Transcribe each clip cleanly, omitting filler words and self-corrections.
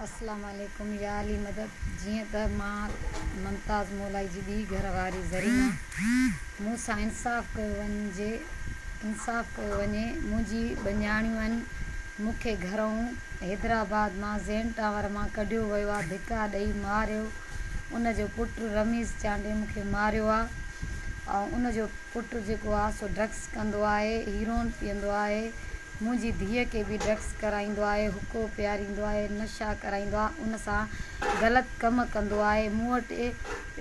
अस्सलाम वालेकुम या अली मदद। जीअं त मां मुमताज़ मोलाई जी ॿी घरवारी ज़रीना मूंसां इंसाफ़ कयो वञे। मुंहिंजी ॿ न्याणियूं आहिनि। मूंखे घरों हैदराबाद मां ज़ैन टावर मां कढियो वियो आहे, धिका ॾेई मारियो। उन जो पुटु रमीज़ चांडे मूंखे मारियो आहे ऐं उन जो पुटु जेको आहे सो ड्रग्स कंदो आहे, हीरोइन पीअंदो आहे। मुंहिंजी धीअ खे बि ड्रग्स कराईंदो आहे, हुको पीआरींदो आहे, नशा कराईंदो आहे, उन सां ग़लति कमु कंदो आहे। मूं वटि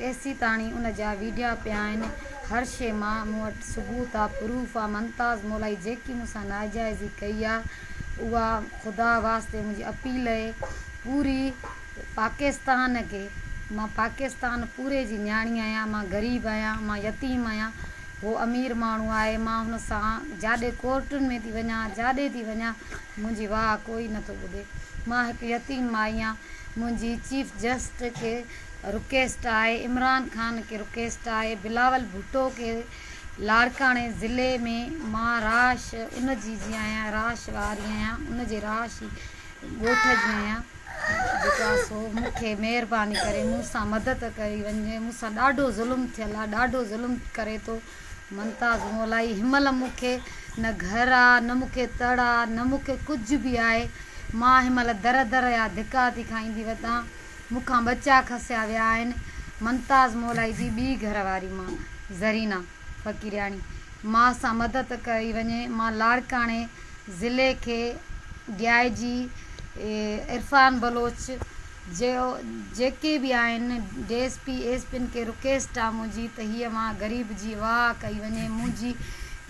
एसी ताणी उन जा वीडिया पिया आहिनि। हर शइ मां मूं वटि सबूत आहे, प्रूफ आहे। मुमताज़ मोलाई जेकी मूंसां नाजाइज़ी कई आहे उहा ख़ुदा वास्ते मुंहिंजी अपील आहे पूरी पाकिस्तान खे। मां पाकिस्तान पूरे जी न्याणी आहियां। मां ग़रीब आहियां, मां यतीम आहियां। उहो अमीर माण्हू आहे। मां हुन सां जाॾे कोर्टुनि में थी वञा, जाॾे थी वञा, मुंहिंजी वाह कोई नथो ॿुधे। मां हिकु यतीम माई आहियां। मुंहिंजी चीफ जस्टिस खे रिक्वेस्ट आहे, इमरान ख़ान खे रिक्वेस्ट आहे, बिलावल भुट्टो खे। लाड़काणे ज़िले में मां राश उन जी आहियां, राश वारी आहियां, उन जे राश ॻोठ जी आहियां। जेको आहे सो मूंखे महिरबानी करे मूंसां मदद कई वञे। मूंसां ॾाढो ज़ुल्म थियल आहे, ॾाढो ज़ुल्म करे थो मुमताज़ मोलाई। हिनमहिल मूंखे न घर आहे, न मूंखे तड़ आहे, न मूंखे कुझु बि आहे। मां हिनमहिल दर दर या धिका थी खाईंदी वठां। मूंखां बचा खसिया विया आहिनि। मुमताज़ मोलाई जी ॿी घरवारी मां ज़रीना फ़क़ीरियाणी, मां सां मदद कई वञे। मां लाड़काणे ज़िले खे ॾियाइजी इरफ़ान बलोच जेके बि आहिनि DSP एसपिन खे रिक्वेस्ट आहे मुंहिंजी त हीअ मां ग़रीब जी वाह कई वञे। मुंहिंजी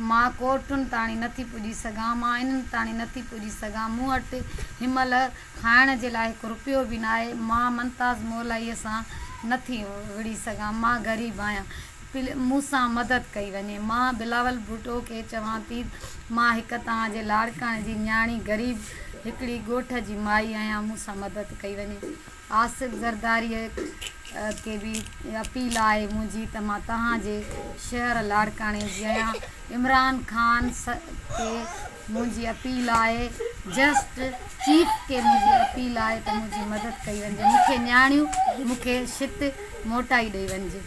मां कोर्टुनि ताणी नथी पुॼी सघां, मां इन्हनि ताणी नथी पुॼी सघां। मूं वटि हिनमहिल खाइण जे लाइ हिकु रुपयो बि न आहे। मां मुमताज़ मोलाईअ सां नथी विड़ी सघां, मां ग़रीब आहियां। मूंसां मदद कई वञे। मां बिलावल भुट्टो खे चवां थी, मां हिकु तव्हांजे लाड़काणे जी न्याणी ग़रीब हिकिड़ी ॻोठ जी माई आहियां, मूंसां मदद कई वञे। आसिफ़ ज़रदारीअ खे बि अपील आहे मुंहिंजी त मां तव्हांजे शहर लाड़काणे जी आहियां। इमरान ख़ान खे मुंहिंजी अपील आहे, जस्ट चीफ खे मुंहिंजी अपील आहे त मुंहिंजी मदद कई वञे। मूंखे न्याणियूं, मूंखे शित मोटाई ॾेई वञिजे।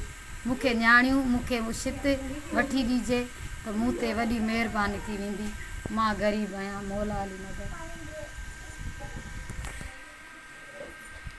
मूंखे न्याणियूं, मूंखे शित वठी ॾिजे त मूं ते वॾी महिरबानी थी वेंदी। मां ग़रीब आहियां। मौला अली मदद।